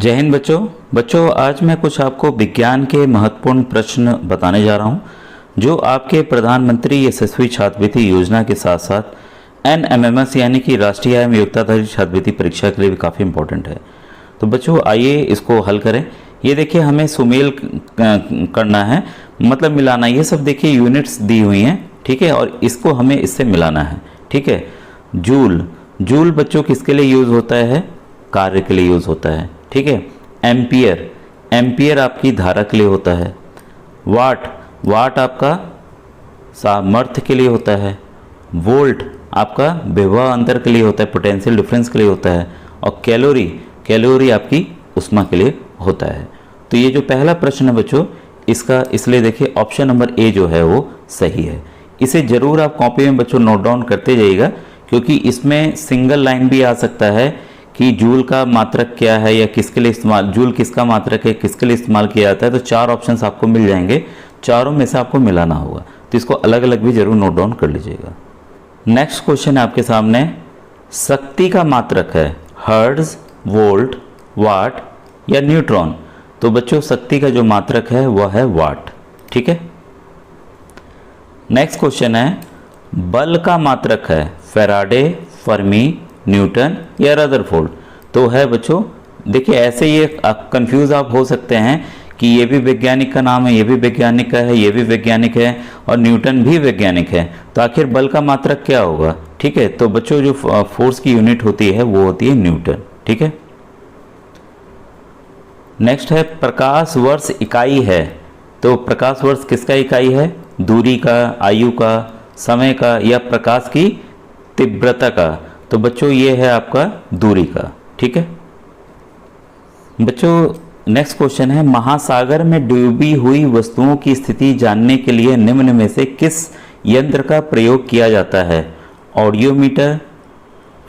जय हिंद बच्चों आज मैं कुछ आपको विज्ञान के महत्वपूर्ण प्रश्न बताने जा रहा हूं, जो आपके प्रधानमंत्री यशस्वी छात्रवृत्ति योजना के साथ साथ NMMS यानी कि राष्ट्रीय एवं योग्यताधारी छात्रवृत्ति परीक्षा के लिए भी काफ़ी इंपॉर्टेंट है। तो बच्चों आइए इसको हल करें। ये देखिए हमें सुमेल करना है, मतलब मिलाना। ये सब देखिए यूनिट्स दी हुई हैं, ठीक है, और इसको हमें इससे मिलाना है, ठीक है। जूल बच्चों किसके लिए यूज़ होता है? कार्य के लिए यूज़ होता है, ठीक है। एम्पियर आपकी धारा के लिए होता है। वाट आपका सामर्थ्य के लिए होता है। वोल्ट आपका विभव अंतर के लिए होता है, पोटेंशियल डिफरेंस के लिए होता है। और कैलोरी आपकी ऊष्मा के लिए होता है। तो ये जो पहला प्रश्न है बच्चों, इसका इसलिए देखिए ऑप्शन नंबर ए जो है वो सही है। इसे जरूर आप कॉपी में बच्चों नोट डाउन करते जाइएगा, क्योंकि इसमें सिंगल लाइन भी आ सकता है कि जूल का मात्रक क्या है या किसके लिए इस्तेमाल, जूल किसका मात्रक है, किसके लिए इस्तेमाल किया जाता है। तो 4 ऑप्शंस आपको मिल जाएंगे, चारों में से आपको मिलाना होगा। तो इसको अलग अलग भी जरूर नोट डाउन कर लीजिएगा। नेक्स्ट क्वेश्चन है आपके सामने, शक्ति का मात्रक है हर्ट्ज, वोल्ट, वाट या न्यूट्रॉन। तो बच्चों शक्ति का जो मात्रक है वह है वाट, ठीक है। नेक्स्ट क्वेश्चन है, बल का मात्रक है फैराडे, फर्मी, न्यूटन या रदरफोर्ड। तो है बच्चों, देखिए ऐसे ये कंफ्यूज आप हो सकते हैं कि ये भी वैज्ञानिक का नाम है, ये भी वैज्ञानिक का है, ये भी वैज्ञानिक है और न्यूटन भी वैज्ञानिक है। तो आखिर बल का मात्रक क्या होगा, ठीक है। तो बच्चों जो फोर्स की यूनिट होती है वो होती है न्यूटन, ठीक है। नेक्स्ट है प्रकाश वर्ष इकाई है। तो प्रकाश वर्ष किसका इकाई है? दूरी का, आयु का, समय का या प्रकाश की तीव्रता का। तो बच्चों ये है आपका दूरी का, ठीक है। बच्चों नेक्स्ट क्वेश्चन है, महासागर में डूबी हुई वस्तुओं की स्थिति जानने के लिए निम्न में से किस यंत्र का प्रयोग किया जाता है? ऑडियोमीटर,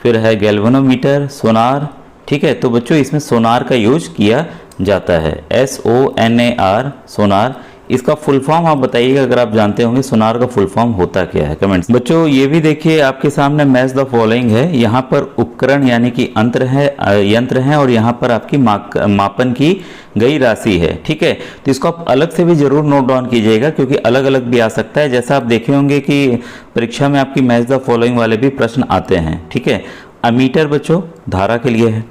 फिर है गैल्वेनोमीटर, सोनार, ठीक है। तो बच्चों इसमें सोनार का यूज किया जाता है, SONAR, सोनार। इसका फुल फॉर्म आप बताइएगा अगर आप जानते होंगे सोनार का फुल फॉर्म होता क्या है, कमेंट्स। बच्चों ये भी देखिए आपके सामने मैच द फॉलोइंग है। यहाँ पर उपकरण यानी कि यंत्र है और यहाँ पर आपकी मापन की गई राशि है, ठीक है। तो इसको आप अलग से भी जरूर नोट डाउन कीजिएगा, क्योंकि अलग अलग भी आ सकता है। जैसा आप देखे होंगे कि परीक्षा में आपकी मैच द फॉलोइंग वाले भी प्रश्न आते हैं, ठीक है। अमीटर बच्चों धारा के लिए है,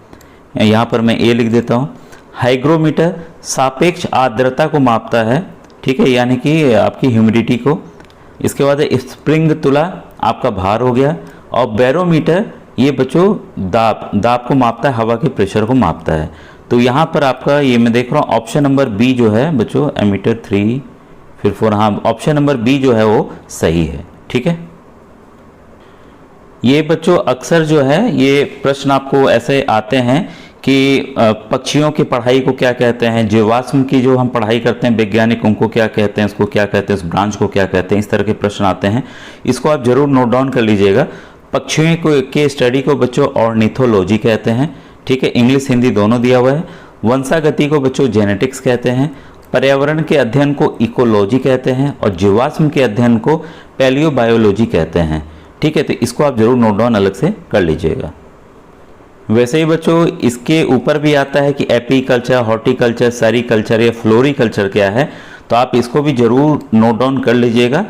यहाँ पर मैं ए लिख देता हूँ। हाइग्रोमीटर सापेक्ष आर्द्रता को मापता है, ठीक है, यानी कि आपकी ह्यूमिडिटी को। इसके बाद स्प्रिंग तुला आपका भार हो गया। और बैरोमीटर ये बच्चों दाब को मापता है, हवा के प्रेशर को मापता है। तो यहाँ पर आपका ये मैं देख रहा हूँ ऑप्शन नंबर बी जो है बच्चों, एमीटर 3 फिर 4, हाँ ऑप्शन नंबर बी जो है वो सही है, ठीक है। ये बच्चों अक्सर जो है ये प्रश्न आपको ऐसे आते हैं कि पक्षियों की पढ़ाई को क्या कहते हैं, जीवाश्म की जो हम पढ़ाई करते हैं वैज्ञानिक उनको क्या कहते हैं, उसको क्या कहते हैं, उस ब्रांच को क्या कहते हैं, इस तरह के प्रश्न आते हैं। इसको आप जरूर नोट डाउन कर लीजिएगा। पक्षियों के स्टडी को बच्चों ऑर्निथोलॉजी कहते हैं, ठीक है, इंग्लिश हिंदी दोनों दिया हुआ है। वंशागति को बच्चों जेनेटिक्स कहते हैं। पर्यावरण के अध्ययन को इकोलॉजी कहते हैं और जीवाश्म के अध्ययन को पैलियोबायोलॉजी कहते हैं, ठीक है। तो इसको आप जरूर नोट डाउन अलग से कर लीजिएगा। वैसे ही बच्चों इसके ऊपर भी आता है कि एपीकल्चर, हॉर्टिकल्चर, सेरीकल्चर या फ्लोरीकल्चर क्या है, तो आप इसको भी जरूर नोट डाउन कर लीजिएगा।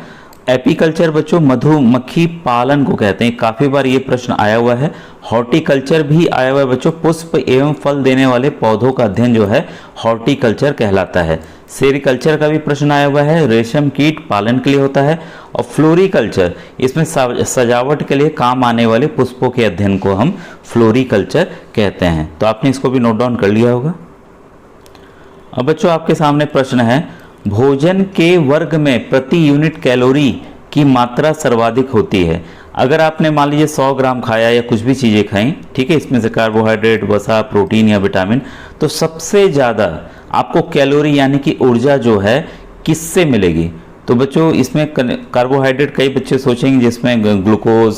एपीकल्चर बच्चों मधुमक्खी पालन को कहते हैं, काफ़ी बार ये प्रश्न आया हुआ है। हॉर्टिकल्चर भी आया हुआ है बच्चों, पुष्प एवं फल देने वाले पौधों का अध्ययन जो है हॉर्टिकल्चर कहलाता है। सेरीकल्चर का भी प्रश्न आया हुआ है, रेशम कीट पालन के लिए होता है। और फ्लोरीकल्चर इसमें सजावट के लिए काम आने वाले पुष्पों के अध्ययन को हम फ्लोरीकल्चर कहते हैं। तो आपने इसको भी नोट डाउन कर लिया होगा। अब बच्चों आपके सामने प्रश्न है, भोजन के वर्ग में प्रति यूनिट कैलोरी की मात्रा सर्वाधिक होती है। अगर आपने मान लीजिए 100 ग्राम खाया या कुछ भी चीज़ें खाई, ठीक है, इसमें से कार्बोहाइड्रेट, वसा, प्रोटीन या विटामिन, तो सबसे ज़्यादा आपको कैलोरी यानी कि ऊर्जा जो है किससे मिलेगी? तो बच्चों इसमें कार्बोहाइड्रेट कई बच्चे सोचेंगे जिसमें ग्लूकोज,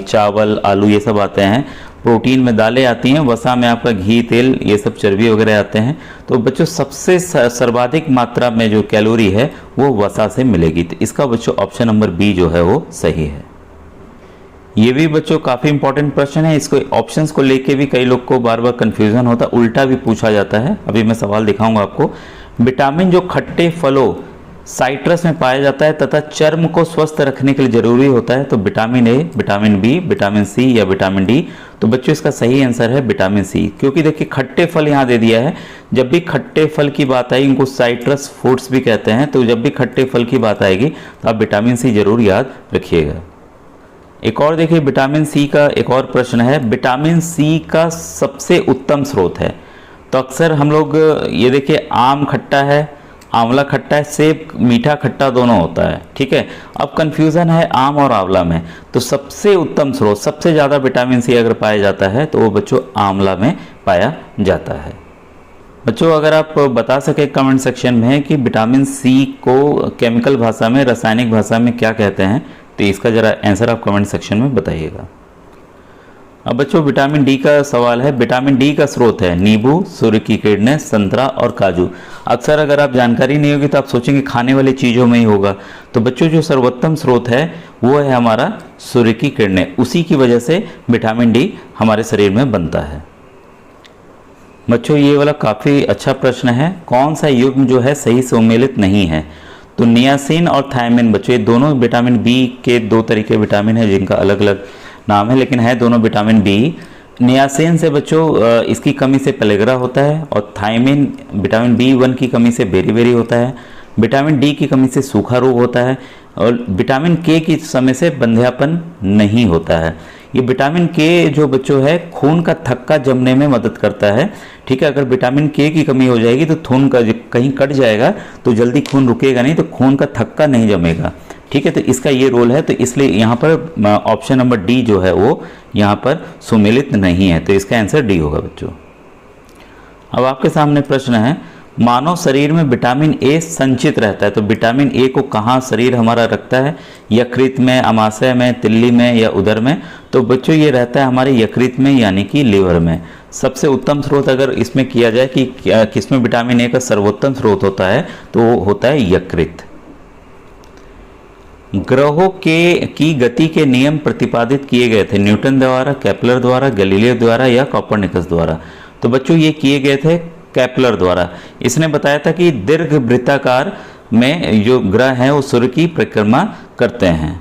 चावल, आलू ये सब आते हैं। प्रोटीन में दालें आती हैं, वसा में आपका घी, तेल, ये सब चर्बी वगैरह आते हैं। तो बच्चों सबसे सर्वाधिक मात्रा में जो कैलोरी है वो वसा से मिलेगी। तो इसका बच्चों ऑप्शन नंबर बी जो है वो सही है। ये भी बच्चों काफ़ी इंपॉर्टेंट प्रश्न है। इसको ऑप्शंस को लेके भी कई लोग को बार बार कंफ्यूजन होता है, उल्टा भी पूछा जाता है। अभी मैं सवाल दिखाऊंगा आपको। विटामिन जो खट्टे फलों साइट्रस में पाया जाता है तथा चर्म को स्वस्थ रखने के लिए जरूरी होता है, तो vitamin A, vitamin B, vitamin C या विटामिन डी। तो बच्चों इसका सही आंसर है विटामिन सी, क्योंकि देखिए खट्टे फल यहाँ दे दिया है। जब भी खट्टे फल की बात आई, इनको साइट्रस फ्रूट्स भी कहते हैं, तो जब भी खट्टे फल की बात आएगी तो आप विटामिन सी जरूर याद रखिएगा। एक और देखिए विटामिन सी का एक और प्रश्न है, विटामिन सी का सबसे उत्तम स्रोत है। तो अक्सर हम लोग ये देखिए आम खट्टा है, आंवला खट्टा है, सेब मीठा खट्टा दोनों होता है, ठीक है। अब कंफ्यूजन है आम और आंवला में, तो सबसे उत्तम स्रोत, सबसे ज़्यादा विटामिन सी अगर पाया जाता है तो वो बच्चों आंवला में पाया जाता है। बच्चों अगर आप बता सके कमेंट सेक्शन में कि विटामिन सी को केमिकल भाषा में, रासायनिक भाषा में क्या कहते हैं, तो इसका जरा आंसर आप कमेंट सेक्शन में बताइएगा। अब बच्चों विटामिन डी का सवाल है। विटामिन डी का स्रोत है नींबू, सूर्य की किरणें, संतरा और काजू। अक्सर अगर आप जानकारी नहीं होगी तो आप सोचेंगे खाने वाली चीज़ों में ही होगा, तो बच्चों जो सर्वोत्तम स्रोत है वो है हमारा सूर्य की किरणें। उसी की वजह से विटामिन डी हमारे शरीर में बनता है। बच्चों ये वाला काफ़ी अच्छा प्रश्न है, कौन सा युग्म जो है सही सम्मिलित नहीं है। तो नियासिन और थायमिन बच्चों, ये दोनों विटामिन बी के दो तरीके विटामिन है जिनका अलग अलग नाम है, लेकिन है दोनों विटामिन बी। नियासिन से बच्चों इसकी कमी से पेलेग्रा होता है, और थायमिन विटामिन B1 की कमी से बेरी होता है। विटामिन डी की कमी से सूखा रोग होता है, और विटामिन के की समय से बंध्यापन नहीं होता है। ये विटामिन के जो बच्चों है खून का थक्का जमने में मदद करता है, ठीक है। अगर विटामिन के की कमी हो जाएगी तो खून का कहीं कट जाएगा तो जल्दी खून रुकेगा नहीं, तो खून का थक्का नहीं जमेगा, ठीक है। तो इसका ये रोल है, तो इसलिए यहाँ पर ऑप्शन नंबर डी जो है वो यहाँ पर सुमेलित नहीं है, तो इसका आंसर डी होगा बच्चों। अब आपके सामने प्रश्न है, मानव शरीर में विटामिन ए संचित रहता है, तो विटामिन ए को कहाँ शरीर हमारा रखता है, यकृत में, अमाशय में, तिल्ली में या उदर में। तो बच्चों ये रहता है हमारे यकृत में, यानी कि लीवर में। सबसे उत्तम स्रोत अगर इसमें किया जाए कि किसमें विटामिन ए का सर्वोत्तम स्रोत होता है, तो वो होता है यकृत। ग्रहों की गति के नियम प्रतिपादित किए गए थे न्यूटन द्वारा, केपलर द्वारा, गैलीलियो द्वारा या कोपरनिकस द्वारा। तो बच्चों ये किए गए थे केपलर द्वारा। इसने बताया था कि दीर्घ वृत्ताकार में जो ग्रह हैं वो सूर्य की परिक्रमा करते हैं।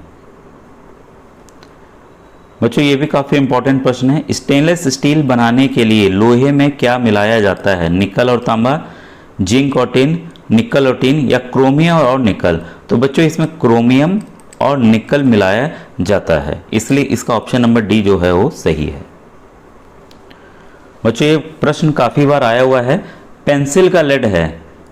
बच्चों ये भी काफ़ी इंपॉर्टेंट प्रश्न है। स्टेनलेस स्टील बनाने के लिए लोहे में क्या मिलाया जाता है, निकल और तांबा, जिंक और टिन, निकल और टिन या क्रोमियम और निकल। तो बच्चों इसमें क्रोमियम और निकल मिलाया जाता है, इसलिए इसका ऑप्शन नंबर डी जो है वो सही है। बच्चों ये प्रश्न काफ़ी बार आया हुआ है। पेंसिल का लेड है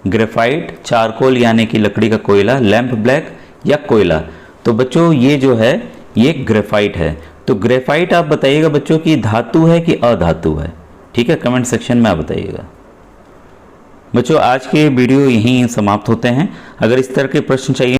ग्रेफाइट, चारकोल यानी कि लकड़ी का कोयला, लैंप ब्लैक या कोयला। तो बच्चों ये जो है ये ग्रेफाइट है। तो ग्रेफाइट आप बताइएगा बच्चों की धातु है कि अधातु है, ठीक है, कमेंट सेक्शन में आप बताइएगा। बच्चों आज के वीडियो यहीं समाप्त होते हैं। अगर इस तरह के प्रश्न चाहिए